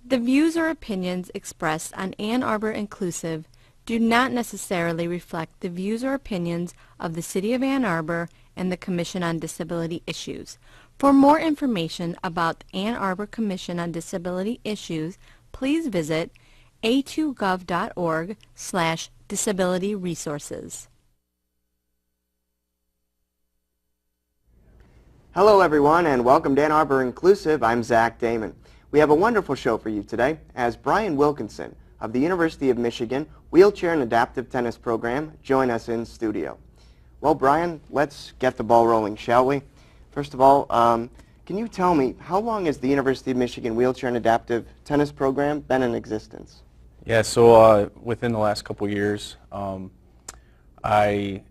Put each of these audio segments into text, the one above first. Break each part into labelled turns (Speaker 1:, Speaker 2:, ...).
Speaker 1: The views or opinions expressed on Ann Arbor Inclusive do not necessarily reflect the views or opinions of the City of Ann Arbor and the Commission on Disability Issues. For more information about the Ann Arbor Commission on Disability Issues, please visit a2gov.org/disability resources.
Speaker 2: Hello everyone and welcome to Ann Arbor Inclusive. I'm Zach Damon. We have a wonderful show for you today as Bryan Wilkinson of the University of Michigan Wheelchair and Adaptive Tennis Program join us in studio. Well, Bryan, let's get the ball rolling, shall we? First of all, can you tell me how long has the University of Michigan Wheelchair and Adaptive Tennis Program been in existence?
Speaker 3: Yeah, so within the last couple years, I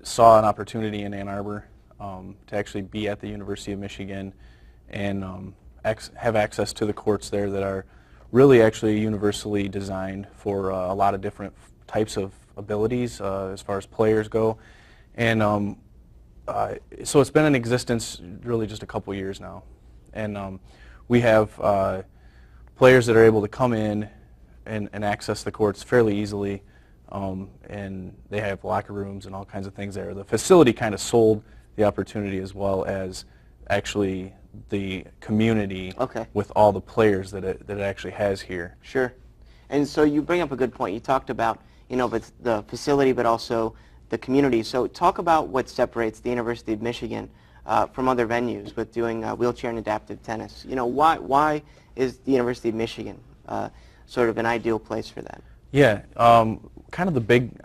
Speaker 3: saw an opportunity in Ann Arbor to actually be at the University of Michigan and have access to the courts there that are really actually universally designed for a lot of different types of abilities as far as players go. And so it's been in existence really just a couple years now. And we have players that are able to come in and access the courts fairly easily, and they have locker rooms and all kinds of things there. The facility kind of sold the opportunity as well as actually the community with all the players that it actually has here.
Speaker 2: Sure. And so you bring up a good point. You talked about, the facility but also the community. So talk about what separates the University of Michigan from other venues with doing wheelchair and adaptive tennis. Why is the University of Michigan sort of an ideal place for that?
Speaker 3: Yeah, kind of the big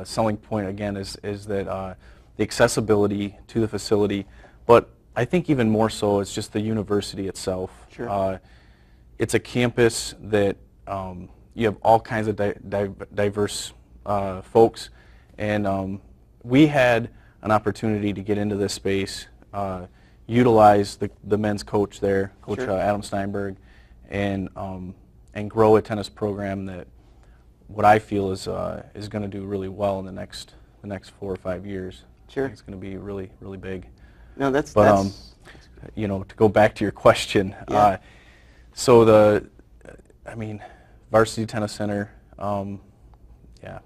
Speaker 3: selling point again is that the accessibility to the facility, but I think even more so it's just the university itself.
Speaker 2: Sure.
Speaker 3: It's a campus that you have all kinds of diverse folks, and we had an opportunity to get into this space, utilize the men's coach there, Coach
Speaker 2: Sure.
Speaker 3: Adam Steinberg, and grow a tennis program that what I feel is going to do really well in the next 4 or 5 years.
Speaker 2: Sure.
Speaker 3: It's going to be really, really big.
Speaker 2: No, that's
Speaker 3: to go back to your question,
Speaker 2: yeah.
Speaker 3: So Varsity Tennis Center, yeah.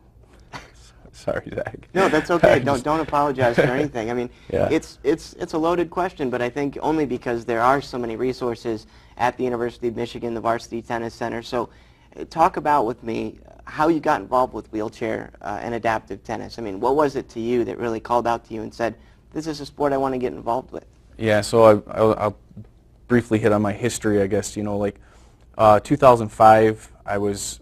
Speaker 3: Sorry, Zach.
Speaker 2: No, that's okay. Don't apologize for anything. I mean,
Speaker 3: yeah.
Speaker 2: it's a loaded question, but I think only because there are so many resources at the University of Michigan, the Varsity Tennis Center. So talk about with me how you got involved with wheelchair and adaptive tennis. I mean, what was it to you that really called out to you and said, this is a sport I want to get involved with?
Speaker 3: Yeah, so I'll briefly hit on my history, I guess. 2005, I was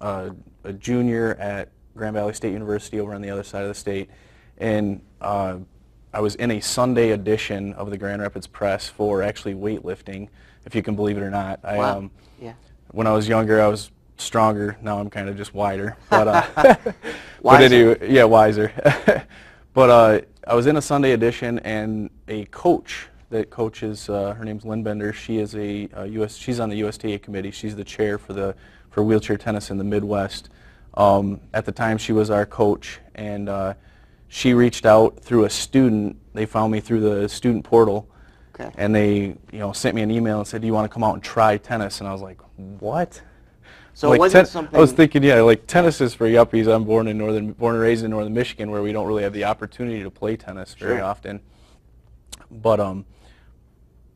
Speaker 3: a junior at Grand Valley State University over on the other side of the state, and I was in a Sunday edition of the Grand Rapids Press for actually weightlifting, if you can believe it or not.
Speaker 2: Wow. Yeah.
Speaker 3: When I was younger, I was stronger. Now I'm kind of just wider. But,
Speaker 2: wiser.
Speaker 3: But anyway, yeah, wiser. But I was in a Sunday edition, and a coach that coaches, her name's Lynn Bender. She is she's on the USTA committee. She's the chair for wheelchair tennis in the Midwest. At the time, she was our coach, and she reached out through a student. They found me through the student portal, and they sent me an email and said, "Do you want to come out and try tennis?" And I was like, "What?"
Speaker 2: So it wasn't something.
Speaker 3: I was thinking, tennis is for yuppies. I'm born and raised in northern Michigan, where we don't really have the opportunity to play tennis very often. But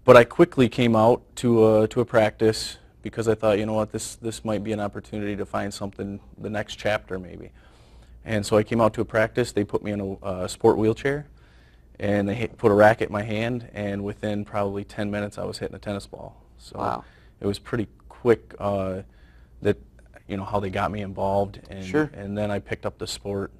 Speaker 3: I quickly came out to a practice because I thought, this might be an opportunity to find something, the next chapter maybe. And so I came out to a practice. They put me in a sport wheelchair, and they put a racket in my hand, and within probably 10 minutes I was hitting a tennis ball. So
Speaker 2: wow.
Speaker 3: It was pretty quick that how they got me involved, and
Speaker 2: Sure.
Speaker 3: and then I picked up the sport,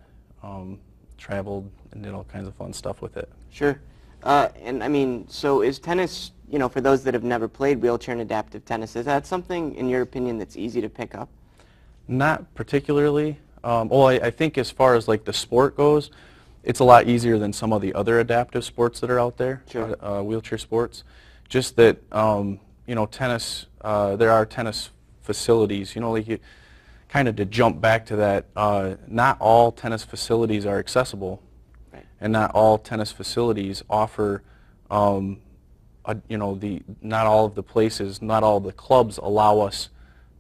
Speaker 3: traveled and did all kinds of fun stuff with it.
Speaker 2: Sure. And I mean, so is tennis, for those that have never played wheelchair and adaptive tennis, is that something, in your opinion, that's easy to pick up?
Speaker 3: Not particularly. Well, I think as far as like the sport goes, it's a lot easier than some of the other adaptive sports that are out there,
Speaker 2: Sure.
Speaker 3: Wheelchair sports. Just that, tennis, there are tennis facilities, kind of to jump back to that, not all tennis facilities are accessible,
Speaker 2: right.
Speaker 3: and not all tennis facilities offer not all of the places, not all of the clubs allow us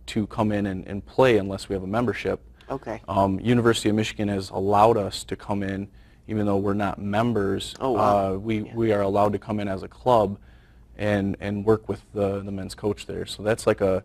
Speaker 3: to come in and play unless we have a membership.
Speaker 2: Okay.
Speaker 3: University of Michigan has allowed us to come in, even though we're not members.
Speaker 2: Oh, wow.
Speaker 3: We are allowed to come in as a club and work with the men's coach there. So that's like a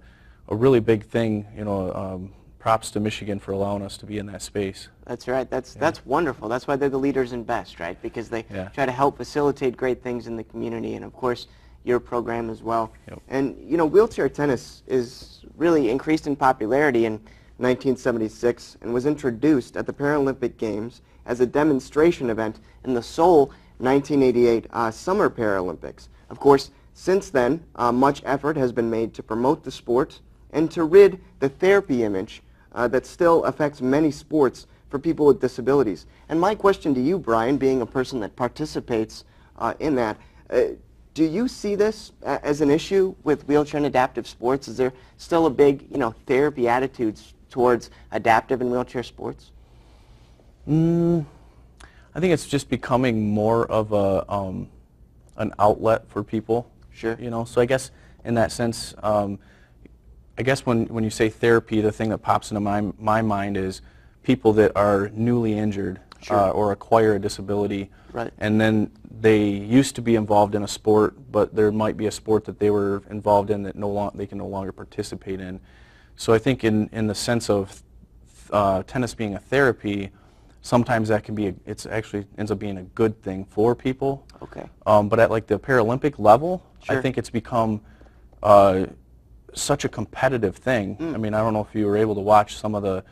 Speaker 3: really big thing. Props to Michigan for allowing us to be in that space.
Speaker 2: That's right. That's wonderful. That's why they're the leaders in best, right? Because they try to help facilitate great things in the community, and of course your program as well.
Speaker 3: Yep.
Speaker 2: And wheelchair tennis is really increased in popularity in 1976 and was introduced at the Paralympic Games as a demonstration event in the Seoul 1988 Summer Paralympics. Of course, since then, much effort has been made to promote the sport and to rid the therapy image that still affects many sports for people with disabilities. And my question to you, Bryan, being a person that participates in that, do you see this as an issue with wheelchair and adaptive sports? Is there still a big, therapy attitudes towards adaptive and wheelchair sports?
Speaker 3: I think it's just becoming more of an outlet for people.
Speaker 2: Sure.
Speaker 3: So I guess in that sense, I guess when you say therapy, the thing that pops into my mind is people that are newly injured or acquire a disability,
Speaker 2: right.
Speaker 3: And then they used to be involved in a sport, but there might be a sport that they were involved in that they can no longer participate in. So I think in the sense of tennis being a therapy, sometimes that can be it actually ends up being a good thing for people.
Speaker 2: Okay.
Speaker 3: But at like the Paralympic level,
Speaker 2: Sure.
Speaker 3: I think it's become such a competitive thing. I mean, I don't know if you were able to watch some of the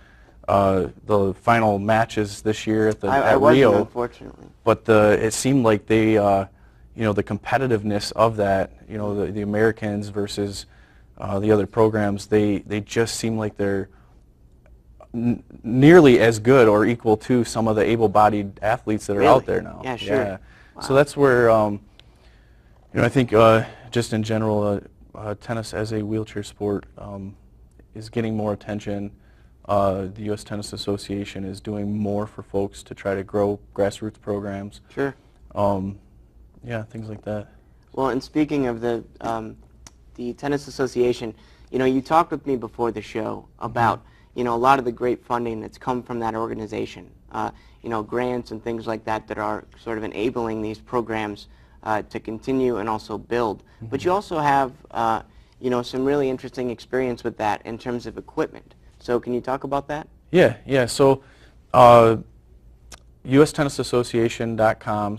Speaker 3: final matches this year at
Speaker 2: I
Speaker 3: at
Speaker 2: wasn't,
Speaker 3: Rio,
Speaker 2: unfortunately.
Speaker 3: but it seemed like they, the competitiveness of that, the Americans versus the other programs, they just seem like they're nearly as good or equal to some of the able-bodied athletes that are
Speaker 2: Really?
Speaker 3: out there now.
Speaker 2: Yeah, sure.
Speaker 3: Yeah.
Speaker 2: Wow.
Speaker 3: So that's where, I think just in general, tennis as a wheelchair sport is getting more attention. The U.S. Tennis Association is doing more for folks to try to grow grassroots programs.
Speaker 2: Sure.
Speaker 3: Yeah, things like that.
Speaker 2: Well, and speaking of the Tennis Association, you talked with me before the show about, a lot of the great funding that's come from that organization. Grants and things like that that are sort of enabling these programs to continue and also build. But you also have, some really interesting experience with that in terms of equipment. So can you talk about that?
Speaker 3: Yeah. So USTennisAssociation.com/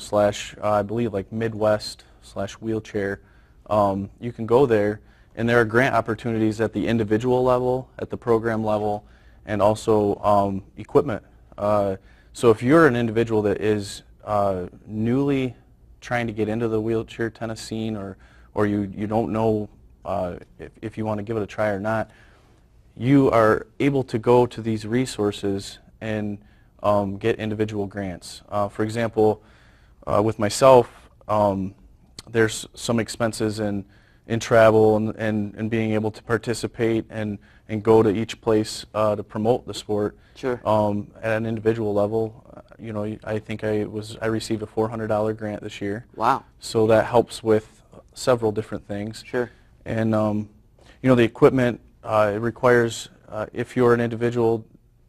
Speaker 3: I believe like Midwest/wheelchair. You can go there, and there are grant opportunities at the individual level, at the program level, and also equipment. So if you're an individual that is newly trying to get into the wheelchair tennis scene, or you don't know if you want to give it a try or not, you are able to go to these resources and get individual grants. For example, with myself, there's some expenses in travel and being able to participate and go to each place to promote the sport.
Speaker 2: Sure.
Speaker 3: At an individual level, I think I received a $400 grant this year.
Speaker 2: Wow.
Speaker 3: So that helps with several different things.
Speaker 2: Sure.
Speaker 3: And the equipment, it requires, if you're an individual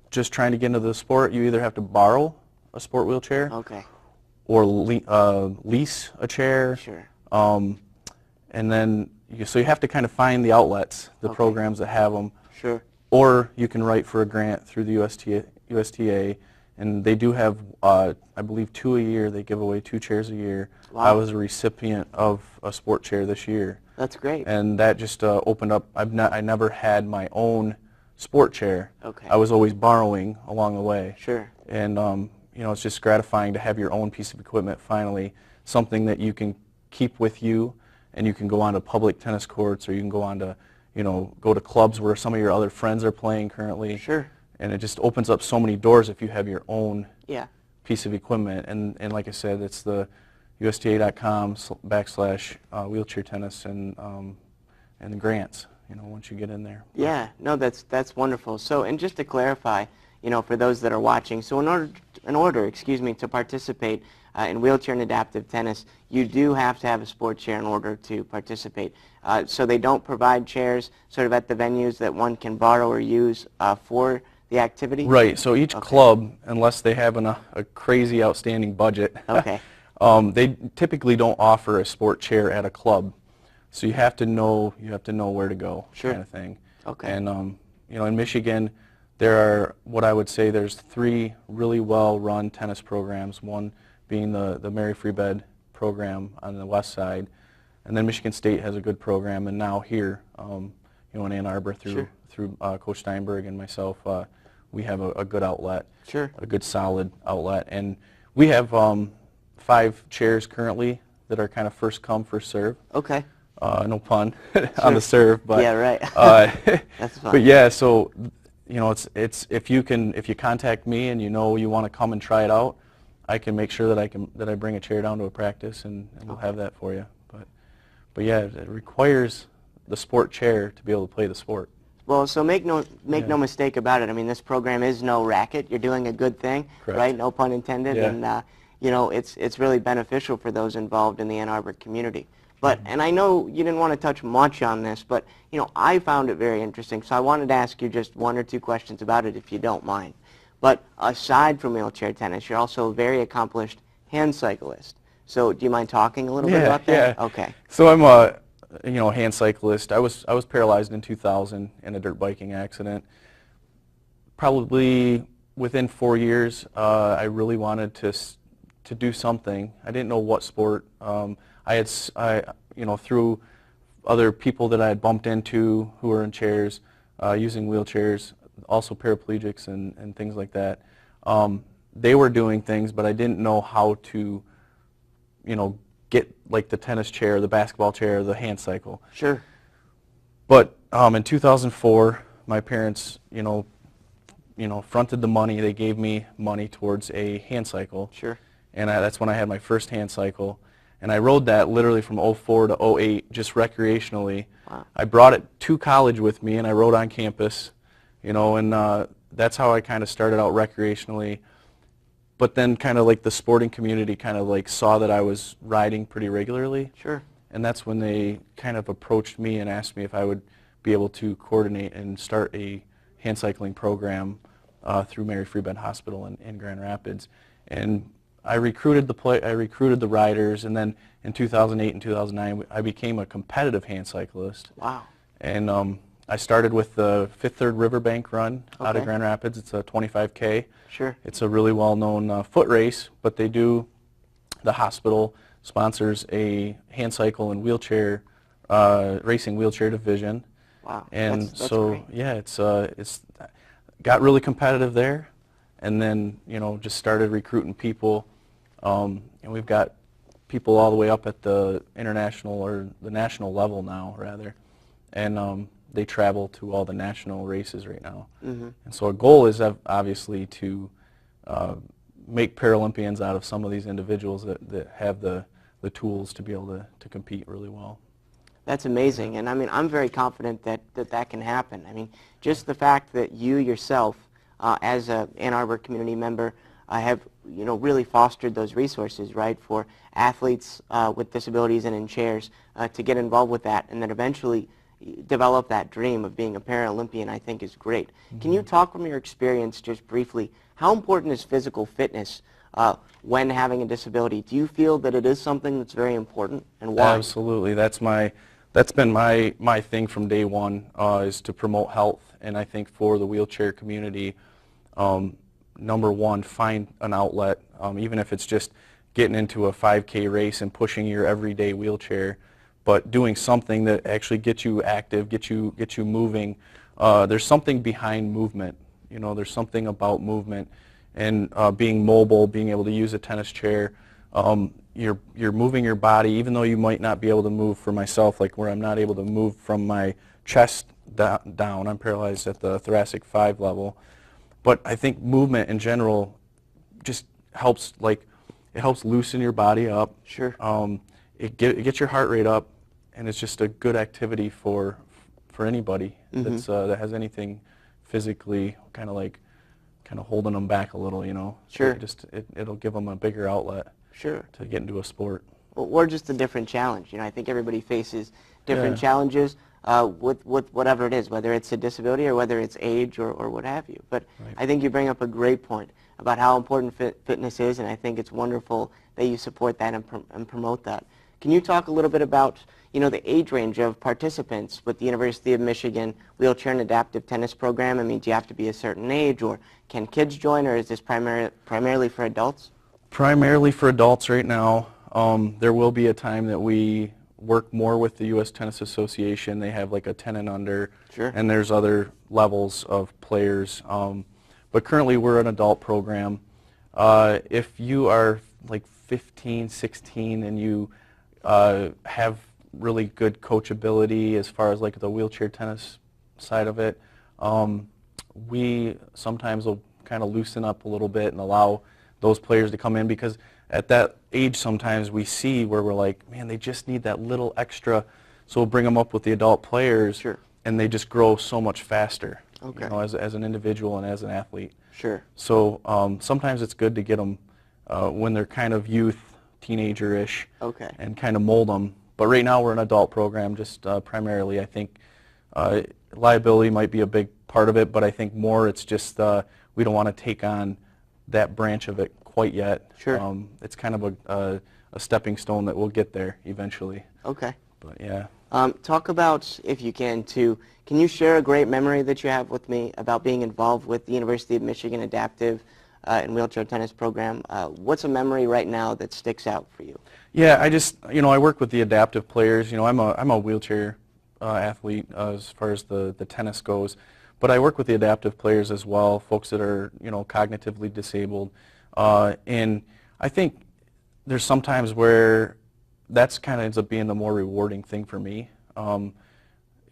Speaker 3: just trying to get into the sport, you either have to borrow a sport wheelchair,
Speaker 2: Okay.
Speaker 3: or lease a chair.
Speaker 2: Sure.
Speaker 3: And then, so you have to kind of find the outlets, the
Speaker 2: Okay.
Speaker 3: programs that have them.
Speaker 2: Sure.
Speaker 3: Or you can write for a grant through the USTA, and they do have, I believe, 2 a year. They give away 2 chairs a year.
Speaker 2: Wow.
Speaker 3: I was a recipient of a sport chair this year.
Speaker 2: That's great.
Speaker 3: And that just opened up. I never had my own sport chair.
Speaker 2: Okay.
Speaker 3: I was always borrowing along the way.
Speaker 2: Sure.
Speaker 3: And it's just gratifying to have your own piece of equipment finally, something that you can keep with you, and you can go on to public tennis courts, or you can go on to, go to clubs where some of your other friends are playing currently.
Speaker 2: Sure.
Speaker 3: And it just opens up so many doors if you have your own
Speaker 2: Yeah.
Speaker 3: piece of equipment. And like I said, it's the USTA.com/wheelchair tennis and the grants, once you get in there.
Speaker 2: Yeah, no, that's wonderful. So, and just to clarify, for those that are watching, so in order in order, excuse me, to participate in wheelchair and adaptive tennis, you do have to have a sport chair in order to participate. So they don't provide chairs sort of at the venues that one can borrow or use for the activity?
Speaker 3: Right, so each club, unless they have a crazy outstanding budget,
Speaker 2: Okay.
Speaker 3: they typically don't offer a sport chair at a club. So you have to know where to go,
Speaker 2: Sure.
Speaker 3: kind of thing.
Speaker 2: Okay.
Speaker 3: And in Michigan, there are what I would say there's 3 really well-run tennis programs. One being the Mary Free Bed program on the west side, and then Michigan State has a good program. And now here, in Ann Arbor through Coach Steinberg and myself, we have a good outlet,
Speaker 2: Sure.
Speaker 3: a good solid outlet, and we have 5 chairs currently that are kind of first come first serve.
Speaker 2: Okay.
Speaker 3: No pun on the serve, but
Speaker 2: yeah, right. That's fine.
Speaker 3: But yeah, so it's if you contact me and you want to come and try it out, I can make sure that I bring a chair down to a practice and we'll have that for you. But yeah, it requires the sport chair to be able to play the sport.
Speaker 2: Well, so make no mistake about it. I mean, this program is no racket. You're doing a good thing,
Speaker 3: Correct.
Speaker 2: right? No pun intended.
Speaker 3: Yeah.
Speaker 2: And it's really beneficial for those involved in the Ann Arbor community. But and I know you didn't want to touch much on this, but I found it very interesting. So I wanted to ask you just 1 or 2 questions about it, if you don't mind. But aside from wheelchair tennis, you're also a very accomplished hand cyclist. So do you mind talking a little bit about that?
Speaker 3: Yeah.
Speaker 2: Okay.
Speaker 3: So I'm a hand cyclist. I was paralyzed in 2000 in a dirt biking accident. Probably within 4 years, I really wanted to do something. I didn't know what sport. I through other people that I had bumped into who were in chairs, using wheelchairs, also paraplegics and things like that. They were doing things, but I didn't know how to, get like the tennis chair, the basketball chair, the hand cycle.
Speaker 2: Sure.
Speaker 3: But in 2004, my parents, fronted the money. They gave me money towards a hand cycle.
Speaker 2: Sure.
Speaker 3: And that's when I had my first hand cycle. And I rode that literally from 04 to 08, just recreationally.
Speaker 2: Wow.
Speaker 3: I brought it to college with me, and I rode on campus, and that's how I kind of started out recreationally. But then kind of like the sporting community kind of like saw that I was riding pretty regularly.
Speaker 2: Sure.
Speaker 3: And that's when they kind of approached me and asked me if I would be able to coordinate and start a hand cycling program through Mary Free Bed Hospital in Grand Rapids. And I recruited the riders, and then in 2008 and 2009, I became a competitive hand cyclist.
Speaker 2: Wow.
Speaker 3: And I started with the Fifth Third Riverbank Run out of
Speaker 2: Okay.
Speaker 3: Grand Rapids. It's a 25K.
Speaker 2: Sure.
Speaker 3: It's a really well-known foot race, but the hospital sponsors a hand cycle and wheelchair racing wheelchair division.
Speaker 2: Wow.
Speaker 3: And
Speaker 2: that's
Speaker 3: so
Speaker 2: great.
Speaker 3: yeah, it's got really competitive there, and then just started recruiting people, and we've got people all the way up at the international or the national level now rather, and they travel to all the national races right now.
Speaker 2: Mm-hmm.
Speaker 3: And so our goal is obviously to make Paralympians out of some of these individuals that have the tools to be able to compete really well.
Speaker 2: That's amazing, and I mean, I'm very confident that can happen. I mean, just the fact that you yourself, as a Ann Arbor community member, have really fostered those resources, right, for athletes with disabilities and in chairs to get involved with that, and then eventually develop that dream of being a Paralympian, I think is great. Mm-hmm. Can you talk from your experience just briefly? How important is physical fitness when having a disability? Do you feel that it is something that's very important, and why?
Speaker 3: Absolutely. That's been my thing from day one, is to promote health. And I think for the wheelchair community, number one, find an outlet, even if it's just getting into a 5K race and pushing your everyday wheelchair, but doing something that actually gets you active, gets you moving. There's something behind movement. There's something about movement and being mobile, being able to use a tennis chair. You're moving your body, even though you might not be able to move. For myself, like where I'm not able to move from my chest down, I'm paralyzed at the thoracic 5 level. But I think movement in general just helps, it helps loosen your body up.
Speaker 2: Sure.
Speaker 3: It gets your heart rate up, and it's just a good activity for anybody
Speaker 2: Mm-hmm.
Speaker 3: that has anything physically kind kind of holding them back a little, you know.
Speaker 2: Sure.
Speaker 3: It'll give them a bigger outlet
Speaker 2: Sure.
Speaker 3: to get into a sport.
Speaker 2: Or just a different challenge. You know, I think everybody faces different
Speaker 3: Yeah.
Speaker 2: challenges with whatever it is, whether it's a disability or whether it's age or what have you. But
Speaker 3: Right.
Speaker 2: I think you bring up a great point about how important fitness is, and I think it's wonderful that you support that and promote that. Can you talk a little bit about, you know, the age range of participants with the University of Michigan Wheelchair and Adaptive Tennis Program? I mean, do you have to be a certain age, or can kids join, or is this primarily for adults?
Speaker 3: Primarily for adults right now. There will be a time that we work more with the U.S. Tennis Association. They have like a 10 and under,
Speaker 2: Sure.
Speaker 3: and there's other levels of players. But currently we're an adult program. If you are like 15, 16, and you have really good coachability as far as like the wheelchair tennis side of it, we sometimes will kind of loosen up a little bit and allow those players to come in, because at that age sometimes we see where we're like, man, they just need that little extra, so we'll bring them up with the adult players.
Speaker 2: Sure.
Speaker 3: And they just grow so much faster,
Speaker 2: Okay.
Speaker 3: you know, as an individual and as an athlete.
Speaker 2: Sure.
Speaker 3: So sometimes it's good to get them when they're kind of youth, teenager-ish,
Speaker 2: Okay.
Speaker 3: and kind of mold them. But right now we're an adult program, just primarily. I think liability might be a big part of it, but I think more it's just we don't want to take on that branch of it quite yet.
Speaker 2: Sure.
Speaker 3: It's kind of a stepping stone that we'll get there eventually.
Speaker 2: Okay.
Speaker 3: But yeah.
Speaker 2: Talk about, if you can you share a great memory that you have with me about being involved with the University of Michigan Adaptive and Wheelchair Tennis Program? What's a memory right now that sticks out for you?
Speaker 3: Yeah, I work with the adaptive players. You know, I'm a wheelchair athlete as far as the tennis goes, but I work with the adaptive players as well, folks that are, you know, cognitively disabled. And I think there's sometimes where that's kind of ends up being the more rewarding thing for me.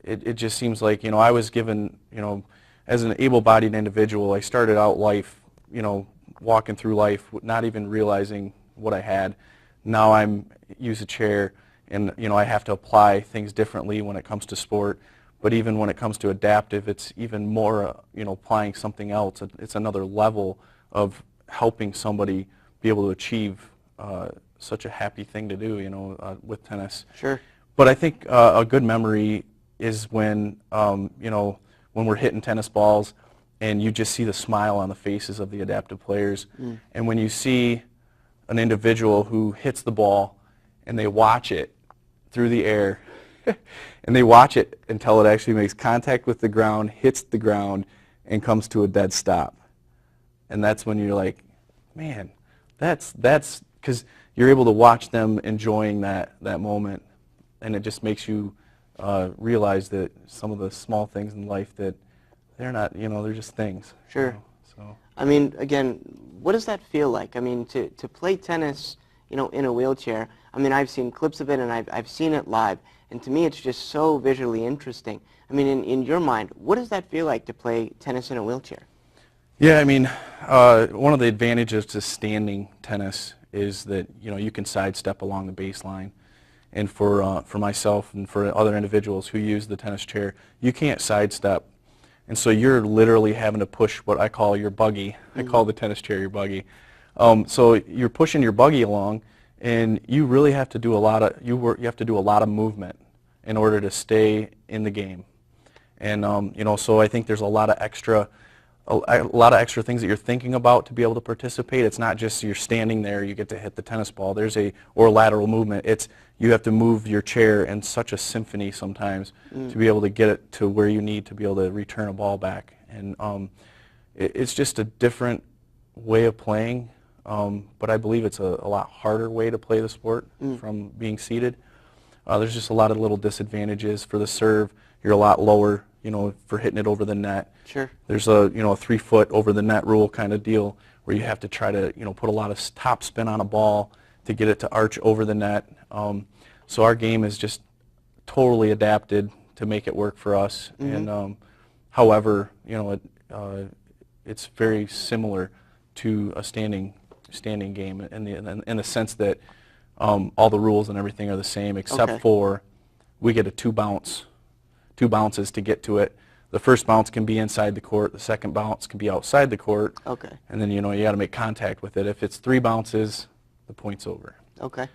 Speaker 3: It just seems like, you know, I was given, you know, as an able-bodied individual, I started out life, you know, walking through life not even realizing what I had. Now I'm use a chair, and, you know, I have to apply things differently when it comes to sport. But even when it comes to adaptive, it's even more, you know, applying something else. It's another level of helping somebody be able to achieve such a happy thing to do, you know, with tennis.
Speaker 2: Sure.
Speaker 3: But I think a good memory is when, you know, when we're hitting tennis balls and you just see the smile on the faces of the adaptive players. Mm. And when you see an individual who hits the ball and they watch it through the air and they watch it until it actually makes contact with the ground, hits the ground, and comes to a dead stop. And that's when you're like, man, that's because you're able to watch them enjoying that moment, and it just makes you realize that some of the small things in life that they're not, you know, they're just things.
Speaker 2: Sure.
Speaker 3: You know, so.
Speaker 2: I mean, again, what does that feel like? I mean, to play tennis, you know, in a wheelchair, I mean, I've seen clips of it and I've seen it live, and to me it's just so visually interesting. I mean, in your mind, what does that feel like to play tennis in a wheelchair?
Speaker 3: Yeah, I mean, one of the advantages to standing tennis is that, you know, you can sidestep along the baseline. And for myself and for other individuals who use the tennis chair, you can't sidestep. And so you're literally having to push what I call your buggy. Mm-hmm. I call the tennis chair your buggy. So you're pushing your buggy along, and you really have to do a lot of you have to do a lot of movement in order to stay in the game. And you know, so I think there's a lot of extra things that you're thinking about to be able to participate. It's not just you're standing there, you get to hit the tennis ball. There's or lateral movement. It's you have to move your chair in such a symphony sometimes to be able to get it to where you need to be able to return a ball back. And it's just a different way of playing, but I believe it's a lot harder way to play the sport from being seated. There's just a lot of little disadvantages. For the serve, you're a lot lower, you know, for hitting it over the net.
Speaker 2: Sure.
Speaker 3: There's a 3 foot over the net rule kind of deal where you have to try to, you know, put a lot of top spin on a ball to get it to arch over the net. So our game is just totally adapted to make it work for us. Mm-hmm. And however, you know, it's very similar to a standing game in the sense that all the rules and everything are the same, except for we get two bounces to get to it. the first bounce can be inside the court, the second bounce can be outside the court.
Speaker 2: Okay.
Speaker 3: And then, you know, you got to make contact with it. If it's 3 bounces, the point's over.
Speaker 2: Okay.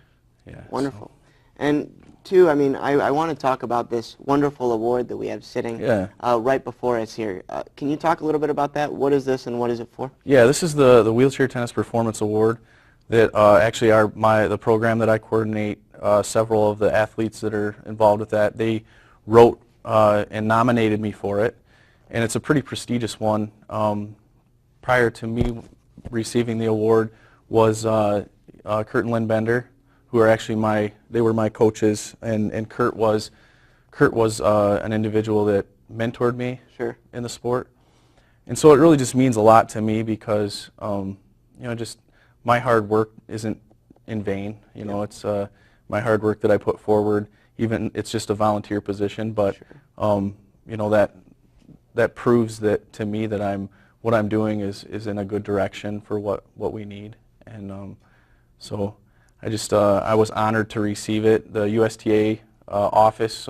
Speaker 3: Yeah.
Speaker 2: Wonderful. And two, I mean, I want to talk about this wonderful award that we have sitting right before us here. Can you talk a little bit about that? What is this and what is it for?
Speaker 3: Yeah, this is the Wheelchair Tennis Performance Award that actually the program that I coordinate, several of the athletes that are involved with that, they wrote and nominated me for it. And it's a pretty prestigious one. Prior to me receiving the award was Kurt and Lynn Bender, who are actually they were my coaches, and Kurt was an individual that mentored me in the sport. And so it really just means a lot to me because, you know, just my hard work isn't in vain. You know, it's my hard work that I put forward, even it's just a volunteer position, but, you know, that proves that to me that what I'm doing is in a good direction for what we need. And so I was honored to receive it. The USTA office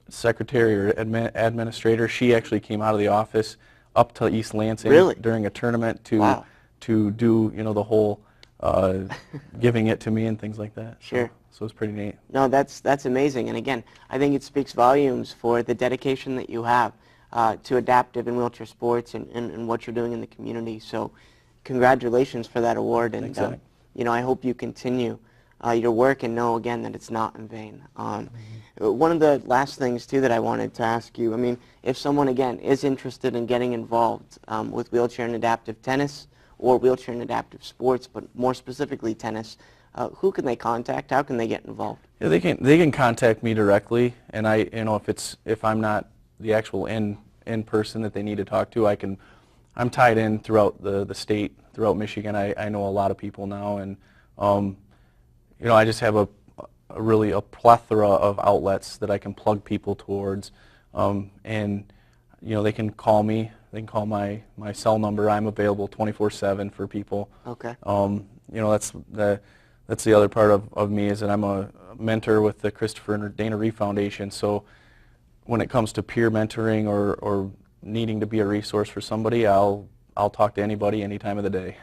Speaker 3: secretary or administrator, she actually came out of the office up to East Lansing during a tournament to do, you know, the whole giving it to me and things like that. So it's pretty neat.
Speaker 2: No, that's amazing. And again, I think it speaks volumes for the dedication that you have to adaptive and wheelchair sports and what you're doing in the community. So congratulations for that award. And you know, I hope you continue your work and know again that it's not in vain. One of the last things too that I wanted to ask you, I mean, if someone again is interested in getting involved with wheelchair and adaptive tennis or wheelchair and adaptive sports, but more specifically tennis, who can they contact? How can they get involved?
Speaker 3: Yeah, they can contact me directly, and you know, if I'm not the actual in person that they need to talk to, I'm tied in throughout the state, throughout Michigan. I know a lot of people now, and you know, I just have a plethora of outlets that I can plug people towards, and you know, they can call me. They can call my cell number. I'm available 24/7 for people.
Speaker 2: Okay.
Speaker 3: You know, that's the other part of me, is that I'm a mentor with the Christopher and Dana Reeve Foundation. So when it comes to peer mentoring or needing to be a resource for somebody, I'll talk to anybody any time of the day.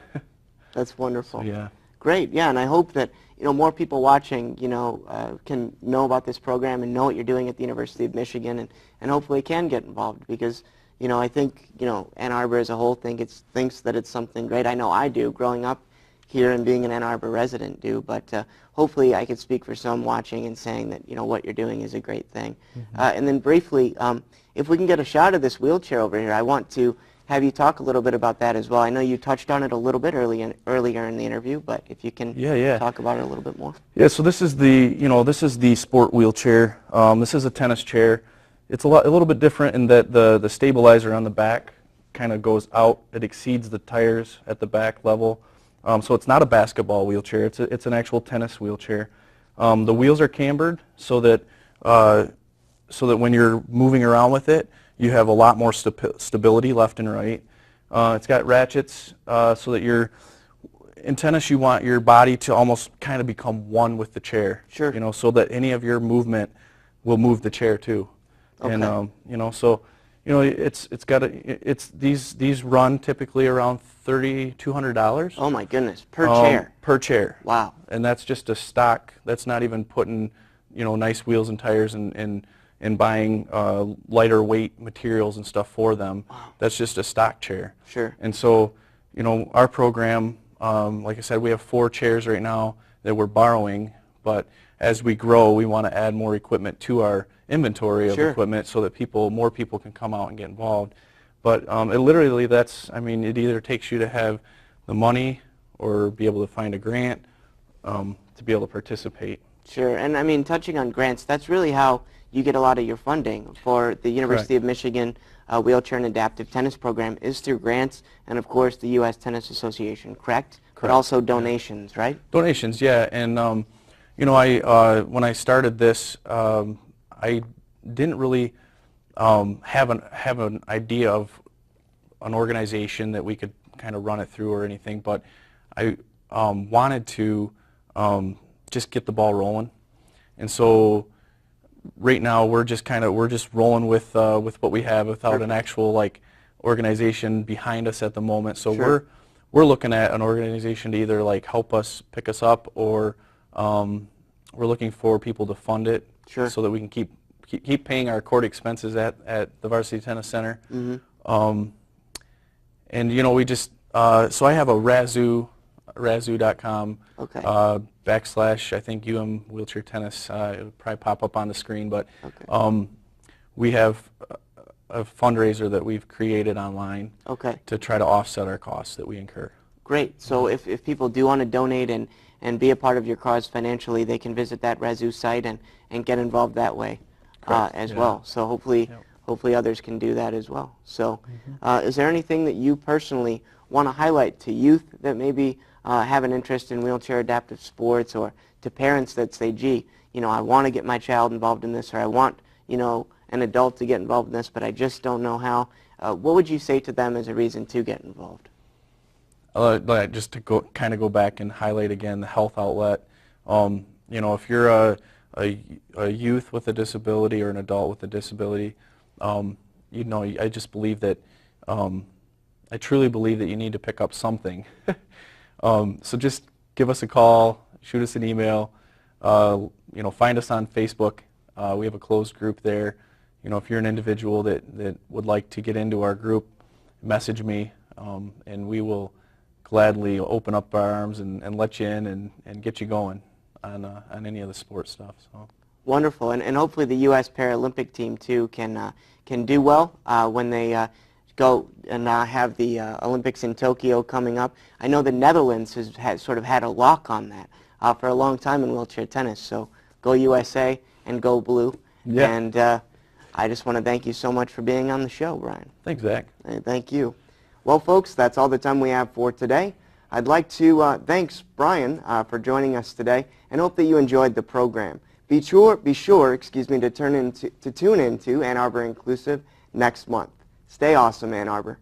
Speaker 2: That's wonderful.
Speaker 3: So, yeah.
Speaker 2: Great. Yeah, and I hope that, you know, more people watching, you know, can know about this program and know what you're doing at the University of Michigan, and hopefully can get involved, because, you know, I think, you know, Ann Arbor as a whole thinks that it's something great. I know I do, growing up here and being an Ann Arbor resident do, but hopefully I could speak for some watching and saying that, you know, what you're doing is a great thing. And then briefly, if we can get a shot of this wheelchair over here, I want to have you talk a little bit about that as well. I know you touched on it a little bit earlier in the interview, but if you can talk about it a little bit more.
Speaker 3: Yeah, so this is the sport wheelchair. This is a tennis chair. It's a little bit different in that the stabilizer on the back kind of goes out. It exceeds the tires at the back level. So it's not a basketball wheelchair. It's an actual tennis wheelchair. The wheels are cambered so that when you're moving around with it, you have a lot more stability left and right. It's got ratchets so that in tennis you want your body to almost kind of become one with the chair.
Speaker 2: Sure.
Speaker 3: You know, so that any of your movement will move the chair too. Okay. And you know, so you know, these run typically around $3,200.
Speaker 2: Oh my goodness, per chair.
Speaker 3: Per chair.
Speaker 2: Wow.
Speaker 3: And that's just a stock. That's not even putting, you know, nice wheels and tires and buying lighter weight materials and stuff for them.
Speaker 2: Wow.
Speaker 3: That's just a stock chair.
Speaker 2: Sure.
Speaker 3: And so, you know, our program, like I said, we have 4 chairs right now that we're borrowing, but as we grow, we want to add more equipment to our inventory of equipment so that more people can come out and get involved. But it literally, it either takes you to have the money or be able to find a grant to be able to participate.
Speaker 2: Sure, and I mean, touching on grants, that's really how you get a lot of your funding for the University of Michigan Wheelchair and Adaptive Tennis Program is through grants and, of course, the U.S. Tennis Association, correct? But also donations, right? Donations,
Speaker 3: yeah. And, you know, when I started this, I didn't really have an idea of an organization that we could kind of run it through or anything, but I wanted to just get the ball rolling. And so right now we're just rolling with what we have without
Speaker 2: Perfect.
Speaker 3: an actual like organization behind us at the moment. So
Speaker 2: Sure.
Speaker 3: we're looking at an organization to either like help us pick us up, or we're looking for people to fund it,
Speaker 2: Sure.
Speaker 3: so that we can keep paying our court expenses at the Varsity Tennis Center. And you know, we just so I have a razoo.com
Speaker 2: Okay.
Speaker 3: / I think UM Wheelchair Tennis. It'll probably pop up on the screen, but
Speaker 2: Okay.
Speaker 3: we have a fundraiser that we've created online
Speaker 2: Okay.
Speaker 3: to try to offset our costs that we incur.
Speaker 2: Great. So if people do want to donate and be a part of your cause financially, they can visit that Razoo site and get involved that way as
Speaker 3: Yeah.
Speaker 2: well. So hopefully,
Speaker 3: Yep.
Speaker 2: hopefully others can do that as well. So is there anything that you personally want to highlight to youth that maybe have an interest in wheelchair adaptive sports, or to parents that say, gee, you know, I want to get my child involved in this, or I want, you know, an adult to get involved in this, but I just don't know how? What would you say to them as a reason to get involved?
Speaker 3: Just to go back and highlight again the health outlet. You know, if you're a youth with a disability or an adult with a disability, you know, I just believe that I truly believe that you need to pick up something. So just give us a call, shoot us an email. You know, find us on Facebook. We have a closed group there. You know, if you're an individual that would like to get into our group, message me, and we will gladly open up our arms and let you in and get you going on any of the sports stuff. So.
Speaker 2: Wonderful, and hopefully the U.S. Paralympic team too can do well when they go and have the Olympics in Tokyo coming up. I know the Netherlands has sort of had a lock on that for a long time in wheelchair tennis. So go USA and go blue.
Speaker 3: Yeah.
Speaker 2: And I just want to thank you so much for being on the show, Bryan.
Speaker 3: Thanks, Zach.
Speaker 2: Thank you. Well, folks, that's all the time we have for today. I'd like to thank Bryan for joining us today, and hope that you enjoyed the program. Be sure, to tune into Ann Arbor Inclusive next month. Stay awesome, Ann Arbor.